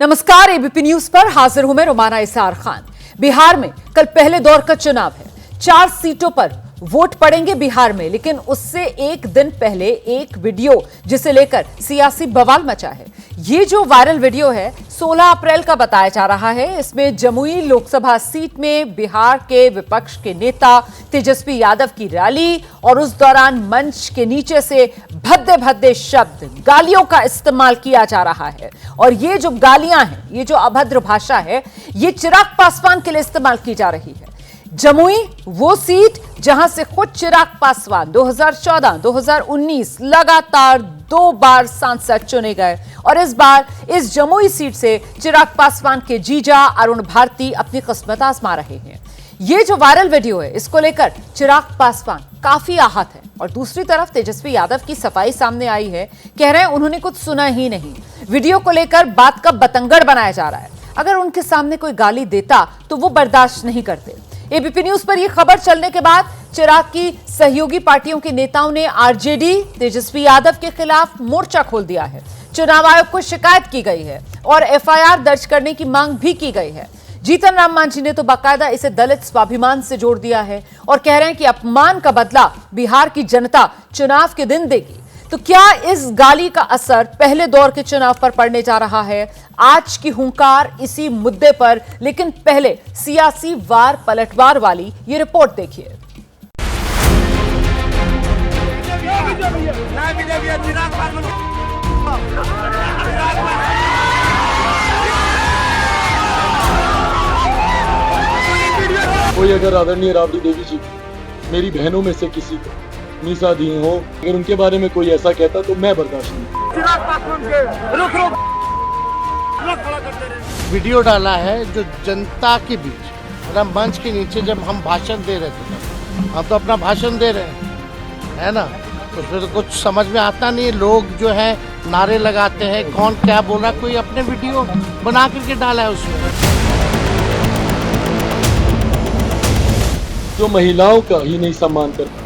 नमस्कार, ABP news पर हाजिर हूं मैं रुमाना इसार खान। बिहार में कल पहले दौर का चुनाव है। 4 सीटों पर वोट पड़ेंगे बिहार में, लेकिन उससे एक दिन पहले एक वीडियो जिसे लेकर सियासी बवाल मचा है। ये जो वायरल वीडियो है 16 अप्रैल का बताया जा रहा है। इसमें जमुई लोकसभा सीट में बिहार के विपक्ष के नेता तेजस्वी यादव की रैली और उस दौरान मंच के नीचे से भद्दे भद्दे शब्द, गालियों का इस्तेमाल किया जा रहा है। और ये जो गालियां हैं, ये जो अभद्र भाषा है, ये चिराग पासवान के लिए इस्तेमाल की जा रही है। जमुई वो सीट जहां से खुद चिराग पासवान 2014, 2019 लगातार 2 बार सांसद चुने गए और इस बार इस जमुई सीट से चिराग पासवान के जीजा अरुण भारती अपनी किस्मत आजमा रहे हैं। ये जो वायरल वीडियो है, इसको लेकर चिराग पासवान काफी आहत है और दूसरी तरफ तेजस्वी यादव की सफाई सामने आई है। कह रहे हैं उन्होंने कुछ सुना ही नहीं। वीडियो को लेकर बात का बतंगड़ बनाया जा रहा है। अगर उनके सामने कोई गाली देता तो वो बर्दाश्त नहीं करते। एबीपी न्यूज पर यह खबर चलने के बाद चिराग की सहयोगी पार्टियों के नेताओं ने आरजेडी तेजस्वी यादव के खिलाफ मोर्चा खोल दिया है। चुनाव आयोग को शिकायत की गई है और एफआईआर दर्ज करने की मांग भी की गई है। जीतन राम मांझी ने तो बाकायदा इसे दलित स्वाभिमान से जोड़ दिया है और कह रहे हैं कि अपमान का बदला बिहार की जनता चुनाव के दिन देगी। तो क्या इस गाली का असर पहले दौर के चुनाव पर पड़ने जा रहा है? आज की हुंकार इसी मुद्दे पर, लेकिन पहले सियासी वार पलटवार वाली ये रिपोर्ट देखिए। कोई अगर आदरणीय राबड़ी देवी जी मेरी बहनों में से किसी को मीसा दी हो, अगर उनके बारे में कोई ऐसा कहता तो मैं बर्दाश्त नहीं। वीडियो डाला है जो जनता के बीच, मतलब मंच के नीचे जब हम भाषण दे रहे थे, हम तो अपना भाषण दे रहे हैं, है ना, तो फिर कुछ समझ में आता नहीं। लोग जो है नारे लगाते हैं, कौन क्या बोल रहा, कोई अपने वीडियो बना करके डाला है उसमें। जो महिलाओं का ही नहीं सम्मान करता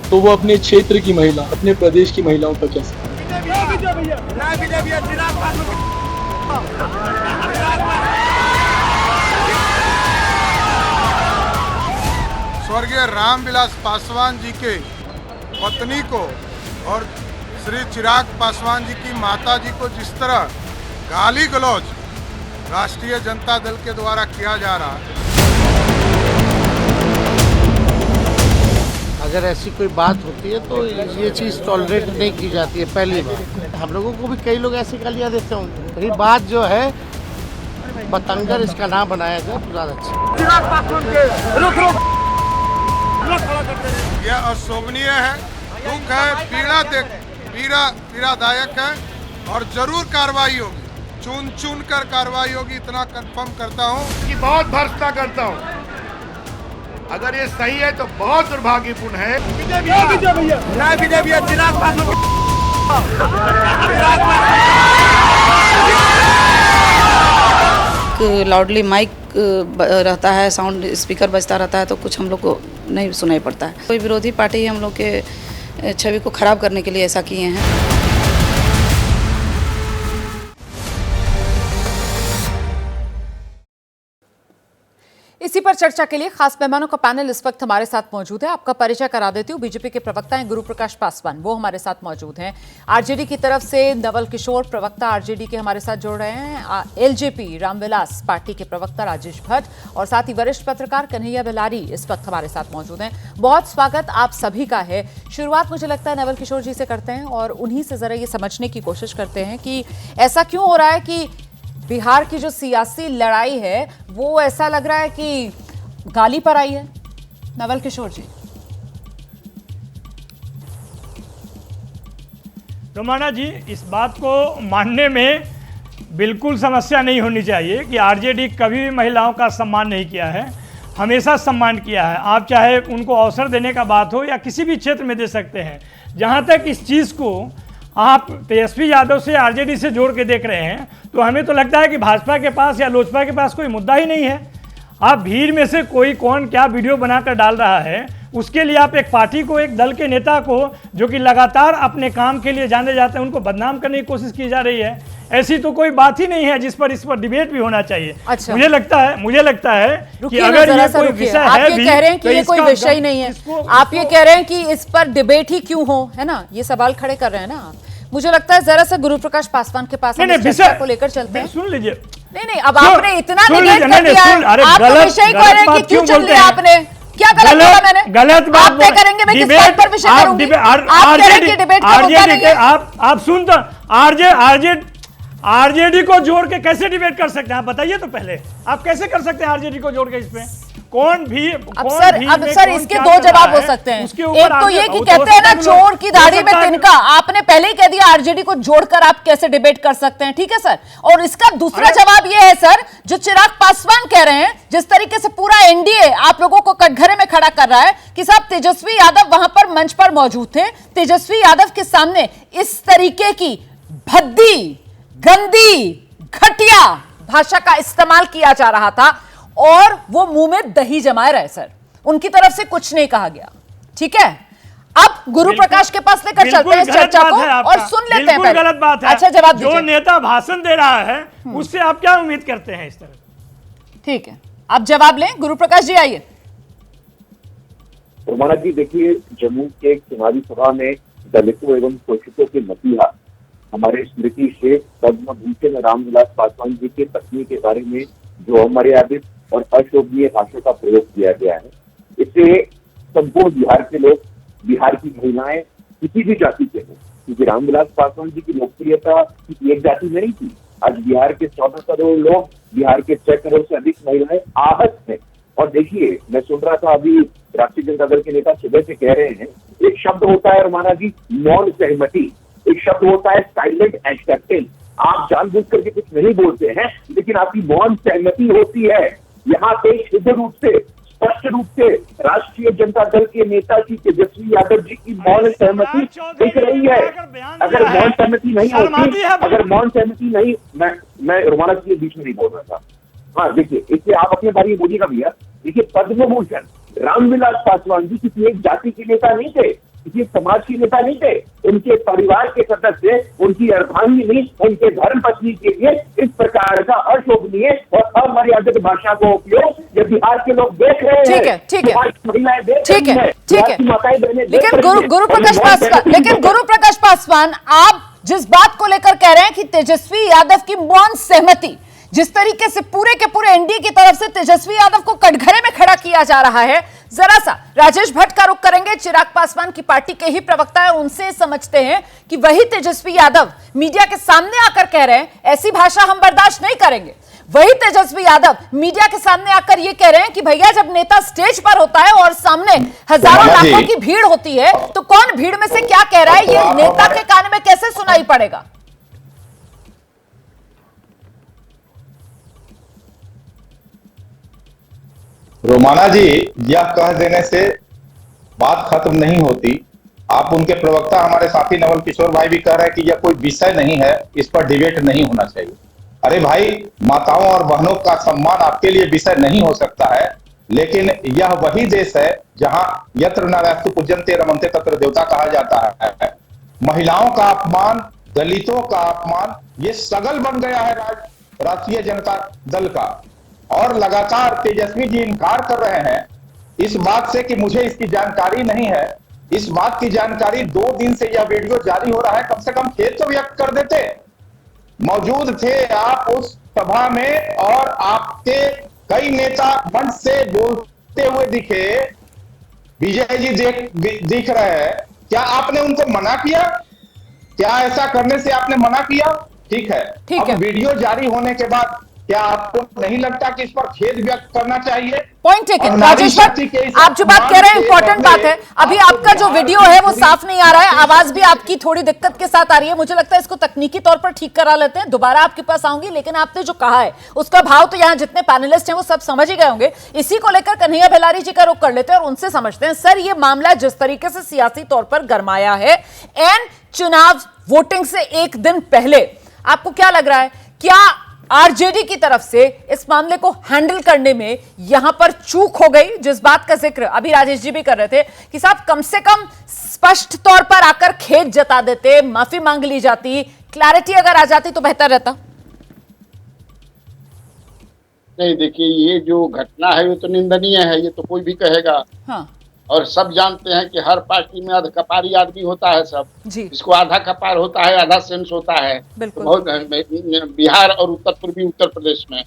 तो वो अपने क्षेत्र की महिला, अपने प्रदेश की महिलाओं का क्या सम्मान? स्वर्गीय रामविलास पासवान जी के पत्नी को और श्री चिराग पासवान जी की माता जी को जिस तरह गाली गलौज राष्ट्रीय जनता दल के द्वारा किया जा रहा है, अगर ऐसी कोई बात होती है तो ये चीज़ टॉलरेट नहीं की जाती है। पहली बात, हम लोगों को भी कई लोग ऐसी गालियाँ देते होंगे। पहली बात जो है बतंगर इसका नाम बनाया जाए तो ज़्यादा अच्छा। यह अशोभनीय है, दुख है, पीड़ादायक है और जरूर कार्रवाई होगी, चुन कर कार्रवाई होगी, इतना कंफर्म करता हूँ कि बहुत भर्त्सना करता हूँ। अगर ये सही है तो बहुत दुर्भाग्यपूर्ण है। लाउडली माइक रहता है, साउंड स्पीकर बजता रहता है, तो कुछ हम लोग को नहीं सुनाई पड़ता है। कोई विरोधी पार्टी हम लोग के छवि को खराब करने के लिए ऐसा किए हैं। इसी पर चर्चा के लिए खास मेहमानों का पैनल इस वक्त हमारे साथ मौजूद है। आपका परिचय करा देती हूँ। बीजेपी के प्रवक्ता हैं गुरु प्रकाश पासवान, वो हमारे साथ मौजूद हैं। आरजेडी की तरफ से नवल किशोर, प्रवक्ता आरजेडी के, हमारे साथ जुड़ रहे हैं। एलजेपी रामविलास पार्टी के प्रवक्ता राजेश भट्ट और साथ ही वरिष्ठ पत्रकार कन्हैया बेलारी इस वक्त हमारे साथ मौजूद हैं। बहुत स्वागत आप सभी का है। शुरुआत मुझे लगता है नवल किशोर जी से करते हैं और उन्हीं से जरा ये समझने की कोशिश करते हैं कि ऐसा क्यों हो रहा है कि बिहार की जो सियासी लड़ाई है वो ऐसा लग रहा है कि गाली पर आई है। नवल किशोर जी। रोमाना जी, इस बात को मानने में बिल्कुल समस्या नहीं होनी चाहिए कि आरजेडी कभी भी महिलाओं का सम्मान नहीं किया है, हमेशा सम्मान किया है। आप चाहे उनको अवसर देने का बात हो या किसी भी क्षेत्र में दे सकते हैं। जहाँ तक इस चीज़ को आप तेजस्वी यादव से आरजेडी से जोड़ के देख रहे हैं तो हमें तो लगता है कि भाजपा के पास या लोजपा के पास कोई मुद्दा ही नहीं है। आप भीड़ में से कोई कौन क्या वीडियो बनाकर डाल रहा है, उसके लिए आप एक पार्टी को, एक दल के नेता को जो कि लगातार अपने काम के लिए जाने जाते हैं, उनको बदनाम करने की कोशिश की जा रही है। ऐसी तो कोई बात ही नहीं है इस पर डिबेट भी होना चाहिए। अच्छा। मुझे लगता है कि रुकिए ना, अगर जरा ये सा कोई रुकिए। विषय आप है ये भी कह रहे हैं कि तो ये कोई इसका विषय ही नहीं है, आप ये कह रहे हैं कि इस पर डिबेट ही क्यों हो, है ना, ये सवाल खड़े कर रहे हैं ना आप। मुझे लगता है जरा सा गुरु प्रकाश पासवान के पास हम इस चर्चा को लेकर चलते हैं। सुन लीजिए, नहीं, अब आपने इतना निगेट कर नहीं, दिया है, अरे आप तो गलत- विषय को गलत रहे हैं कि बात क्यों क्यों चल बोलते लिया हैं? आपने, क्या गलत बोला मैंने? गलत बात आप तय करेंगे मैं किस बात पर विषय करूंगी। आप कह रहे हैं कि डिबेट का मुद्दा नहीं है। आप सुन तो आरजेडी को जोड़ के कैसे डिबेट कर सकते हैं? आप बताइए तो पहले, आप कैसे कर सकते हैं आरजेडी को जोड़ के? इसमें कौन भी अब सर इसके दो जवाब हो सकते हैं। एक तो ये कि कहते हैं ना चोर की दाढ़ी में तिनका, आपने पहले ही कह दिया आरजेडी को जोड़कर आप कैसे डिबेट कर सकते हैं, ठीक है सर। और इसका दूसरा जवाब ये है सर, जो चिराग पासवान कह रहे हैं, जिस तरीके से पूरा एनडीए आप लोगों को कटघरे में खड़ा कर रहा है कि साहब तेजस्वी यादव वहां पर मंच पर मौजूद थे, तेजस्वी यादव के सामने इस तरीके की भद्दी, गंदी, घटिया भाषा का इस्तेमाल किया जा रहा था और वो मुंह में दही जमाए रहे सर, उनकी तरफ से कुछ नहीं कहा गया, ठीक है। अब गुरु प्रकाश के पास लेकर चलते हैं इस चर्चा को और सुन लेते हैं पहले। गलत बात है। अच्छा जवाब जो नेता भाषण दे रहा है उससे आप क्या उम्मीद करते हैं इस तरह? ठीक है, आप जवाब लें। गुरु प्रकाश जी आइए। रोमाना जी देखिए, जम्मू के एक चुनावी सभा में दलितों एवं शोषितों के मसीहा हमारे स्मृति शेख पद्म भूषण रामविलास पासवान जी की पत्नी के बारे में जो अमर्यादित और अशोभनीय भाषा का प्रयोग किया गया है, इससे संपूर्ण बिहार के लोग, बिहार की महिलाएं किसी भी जाति के हो, क्योंकि रामविलास पासवान जी की लोकप्रियता किसी एक जाति में नहीं थी। आज बिहार के 14 करोड़ लोग, बिहार के 6 करोड़ से अधिक महिलाएं आहत हैं। और देखिए, मैं सुन रहा था अभी राष्ट्रीय जनता दल के नेता सुबह से कह रहे हैं, एक शब्द होता है रोमाना जी मौन सहमति, एक शब्द होता है साइलेंट एक्सेप्टेंस। आप जानबूझ करके कुछ नहीं बोलते हैं, लेकिन आपकी मौन सहमति होती है। यहाँ पे शुद्ध रूप से, स्पष्ट रूप से राष्ट्रीय जनता दल के नेता की तेजस्वी यादव जी की मौन सहमति दिख रही है। अगर मौन सहमति नहीं होती, अगर मौन सहमति नहीं, मैं रोमाना जी के बीच में नहीं बोल रहा था। हाँ देखिए, इससे आप अपने बारे में बोलिएगा भैया। देखिए, पद्म भूषण रामविलास पासवान जी किसी एक जाति के नेता नहीं थे, किसी समाज के नेता नहीं थे। उनके परिवार के सदस्य, उनकी अर्धांगिनी, उनके धर्म पत्नी के लिए इस प्रकार का अशोभनीय और अमर्यादित भाषा का उपयोग ये बिहार के लोग देख रहे हैं। ठीक है, ठीक है, महिलाएं देख ठीक है, रही हैं, ठीक है। माताएं बहनें देख लेकिन रही हैं। गुरु प्रकाश पासवान, आप जिस बात को लेकर कह रहे हैं कि तेजस्वी यादव की मौन सहमति, जिस तरीके से पूरे के पूरे एनडीए की तरफ से तेजस्वी यादव को कटघरे में खड़ा किया जा रहा है, जरा सा राजेश भट्ट का रुख करेंगे, चिराग पासवान की पार्टी के ही प्रवक्ता है, उनसे समझते हैं कि वही तेजस्वी यादव मीडिया के सामने आकर कह रहे हैं ऐसी भाषा हम बर्दाश्त नहीं करेंगे। वही तेजस्वी यादव मीडिया के सामने आकर ये कह रहे हैं कि भैया जब नेता स्टेज पर होता है और सामने हजारों लाखों की भीड़ होती है तो कौन भीड़ में से क्या कह रहा है ये नेता के कान में कैसे सुनाई पड़ेगा? रोमाना जी, यह कह देने से बात खत्म नहीं होती। आप उनके प्रवक्ता हमारे साथी नवल किशोर भाई भी कह रहे हैं कि यह कोई विषय नहीं है, इस पर डिबेट नहीं होना चाहिए। अरे भाई, माताओं और बहनों का सम्मान आपके लिए विषय नहीं हो सकता है, लेकिन यह वही देश है जहां यत्र नास्ति पूज्यन्ते रमन्ते तत्र देवता कहा जाता है। महिलाओं का अपमान, दलितों का अपमान, ये सगल बन गया है राष्ट्रीय जनता दल का। और लगातार तेजस्वी जी इनकार कर रहे हैं इस बात से कि मुझे इसकी जानकारी नहीं है। इस बात की जानकारी 2 दिन से यह वीडियो जारी हो रहा है, कम से कम खेद तो व्यक्त कर देते। मौजूद थे आप उस सभा में और आपके कई नेता मंच से बोलते हुए दिखे। विजय जी दिख रहे हैं, क्या आपने उनको मना किया? क्या ऐसा करने से आपने मना किया? ठीक है, अब वीडियो जारी होने के बाद क्या आपको नहीं लगता कि इस पर खेद व्यक्त करना चाहिए? Point taken. राजेश भट्ट, आप जो बात कह रहे हैं इंपॉर्टेंट बात है। अभी आपका जो वीडियो है वो साफ नहीं आ रहा है, आवाज भी आपकी थोड़ी दिक्कत के साथ आ रही है। मुझे लगता है इसको तकनीकी तौर पर ठीक करा लेते हैं, दोबारा आपके पास आऊंगी। लेकिन आपने जो कहा है उसका भाव तो यहाँ जितने पैनलिस्ट हैं वो सब समझ ही गए होंगे। इसी को लेकर कन्हैया बेलारी जी का रुख कर लेते हैं और उनसे समझते हैं। सर, ये मामला जिस तरीके से सियासी तौर पर गरमाया है एंड चुनाव वोटिंग से एक दिन पहले, आपको क्या लग रहा है, क्या आरजेडी की तरफ से इस मामले को हैंडल करने में यहां पर चूक हो गई? जिस बात का जिक्र अभी राजेश जी भी कर रहे थे कि साहब कम से कम स्पष्ट तौर पर आकर खेद जता देते, माफी मांग ली जाती, क्लैरिटी अगर आ जाती तो बेहतर रहता। नहीं देखिए, ये जो घटना है ये तो निंदनीय है, ये तो कोई भी कहेगा। हाँ और सब जानते हैं कि हर पार्टी में अधकपारी आदमी होता है सब। जी इसको आधा कपार होता है, आधा सेंस होता है। बिल्कुल। बहुत बिहार और उत्तर प्रदेश में।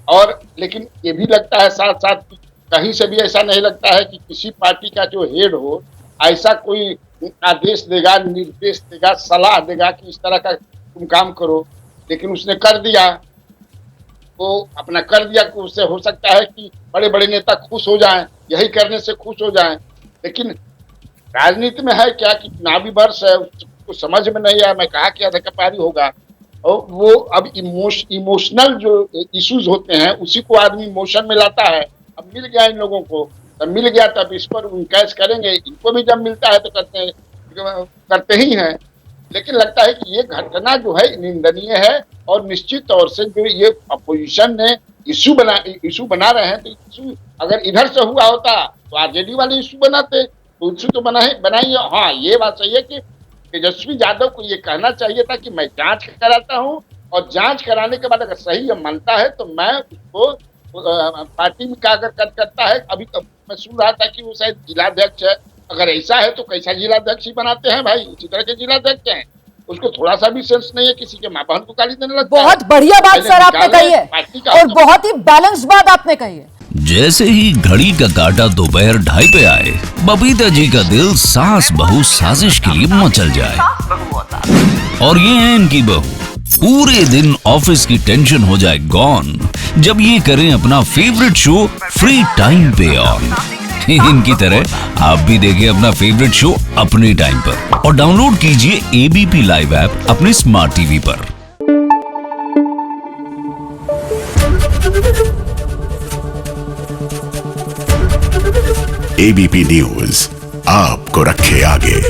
और लेकिन ये भी लगता है साथ साथ कि कहीं से भी ऐसा नहीं लगता है कि किसी पार्टी का जो हेड हो ऐसा कोई आदेश देगा, निर्देश देगा, सलाह देगा कि इस तरह का तुम काम करो। लेकिन उसने कर दिया, वो अपना कर दिया। कि उससे हो सकता है कि बड़े बड़े नेता खुश हो जाएं, यही करने से खुश हो जाएं। लेकिन राजनीति में है क्या कि चुनावी वर्ष है, उसको समझ में नहीं आया। मैं कहा कि अधकपारी होगा, और वो अब इमोशनल जो इश्यूज होते हैं उसी को आदमी इमोशन में लाता है। अब मिल गया इन लोगों को, तब मिल गया तब इस पर कैश करेंगे। इनको भी जब मिलता है तो करते ही हैं। लेकिन लगता है कि ये घटना जो है निंदनीय है, और निश्चित तौर से जो ये अपोजिशन ने इशू बना रहे हैं, तो इशू अगर इधर से हुआ होता तो आरजेडी वाले इशू बनाते, तो इशू तो बनाइए। हाँ, ये बात सही है कि तेजस्वी यादव को ये कहना चाहिए था कि मैं जांच कराता हूँ, और जांच कराने के बाद अगर सही मानता है तो मैं उसको पार्टी में का अगर करता है। अभी तो मैं सुन रहा था कि वो शायद जिलाध्यक्ष है। अगर ऐसा है तो कैसा जिलाध्यक्ष ही बनाते हैं भाई, इसी तरह के जिलाध्यक्ष हैं। उसको थोड़ा सा भी सेंस नहीं है, किसी के माँ बहन को गाली देने लगता है। बहुत बढ़िया बात सर आपने कही है, और बहुत ही बैलेंस्ड बात आपने कही है। जैसे ही घड़ी का काटा दोपहर 2:30 पे आए, बबीता जी का दिल सास बहू साजिश के लिए मचल जाए। और ये है इनकी बहू, पूरे दिन ऑफिस की टेंशन हो जाए गॉन जब ये करें अपना फेवरेट शो फ्री टाइम पे ऑन। इनकी तरह आप भी देखें अपना फेवरेट शो अपने टाइम पर, और डाउनलोड कीजिए एबीपी लाइव ऐप अपने स्मार्ट टीवी पर। एबीपी न्यूज आपको रखे आगे।